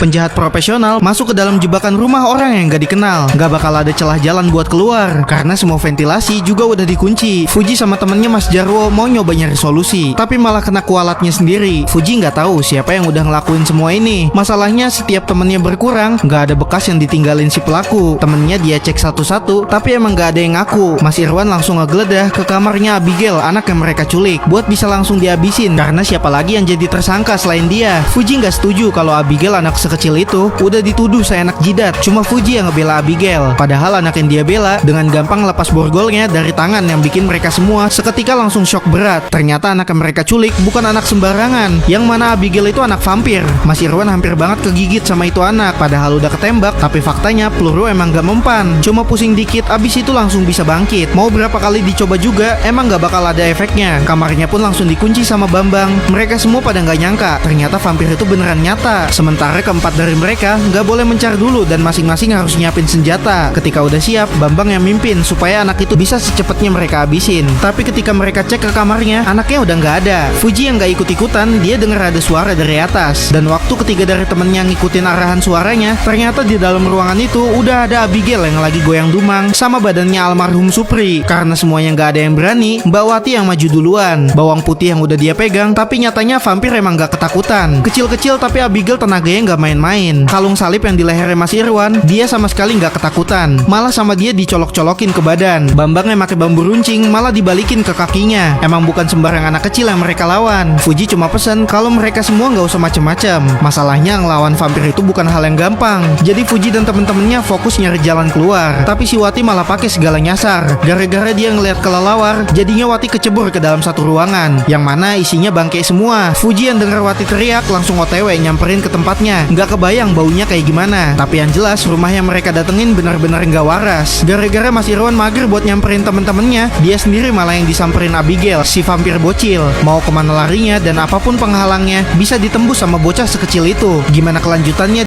Penjahat profesional masuk ke dalam jebakan rumah orang yang gak dikenal. Gak bakal ada celah jalan buat keluar, karena semua ventilasi juga udah dikunci. Fuji sama temennya Mas Jarwo mau nyoba nyari solusi, tapi malah kena kualatnya sendiri. Fuji nggak tahu siapa yang udah ngelakuin semua ini. Masalahnya setiap temennya berkurang, gak ada bekas yang ditinggalin si pelaku. Temennya dia cek satu-satu, tapi emang gak ada yang ngaku. Mas Irwan langsung ngegeledah ke kamarnya Abigail, anak yang mereka culik, buat bisa langsung dihabisin, karena siapa lagi yang jadi tersangka selain dia. Fuji nggak setuju kalau Abigail anak sekecil itu udah dituduh seenak jidat. Cuma Fuji yang ngebela Abigail, padahal anak yang dia bela dengan gampang lepas borgolnya dari tangan, yang bikin mereka semua seketika langsung shock berat. Ternyata anak yang mereka culik bukan anak sembarangan, yang mana Abigail itu anak vampir. Mas Irwan hampir banget kegigit sama itu anak, padahal udah ketembak, tapi faktanya peluru emang gak mempan. Cuma pusing dikit, abis itu langsung bisa bangkit. Mau berapa kali dicoba juga, emang gak bakal ada efeknya. Kamarnya pun langsung dikunci sama Bambang. Mereka semua pada gak nyangka, ternyata vampir itu beneran nyata. Sementara keempat dari mereka nggak boleh mencar dulu dan masing-masing harus nyiapin senjata. Ketika udah siap, Bambang yang mimpin supaya anak itu bisa secepatnya mereka habisin. Tapi ketika mereka cek ke kamarnya, anaknya udah nggak ada. Fuji yang nggak ikut-ikutan, dia dengar ada suara dari atas. Dan waktu ketiga dari temennya ngikutin arahan suaranya, ternyata di dalam ruangan itu udah ada Abigail yang lagi goyang dumang sama badannya almarhum Supri. Karena semuanya nggak ada yang berani, Mbak Wati yang maju duluan. Bawang putih yang udah dia pegang, tapi nyatanya vampir emang nggak ketakutan. Kecil-kecil tapi Abigail tenaganya nggak main-main. Kalung salib yang di lehernya Mas Irwan, dia sama sekali nggak ketakutan. Malah sama dia dicolok-colokin ke badan. Bambang yang pakai bambu runcing malah dibalikin ke kakinya. Emang bukan sembarang anak kecil yang mereka lawan. Fuji cuma pesen kalau mereka semua nggak usah macem-macem. Masalahnya ngelawan vampir itu bukan hal yang gampang. Jadi Fuji dan temen-temennya fokus nyari jalan keluar. Tapi si Wati malah pakai segala nyasar. Gara-gara dia ngeliat kelelawar, jadinya Wati kecebur ke dalam satu ruangan, yang mana isinya bangke semua. Fuji yang denger Wati teriak langsung OTW nyamperin ke tempatnya. Nggak kebayang baunya kayak gimana. Tapi yang jelas rumah yang mereka datengin benar-benar nggak waras. Gara-gara Mas Irwan mager buat nyamperin temen-temennya, dia sendiri malah yang disamperin Abigail, si vampir bocil. Mau kemana larinya dan apapun penghalangnya bisa ditembus sama bocah sekecil itu. Gimana kelanjutannya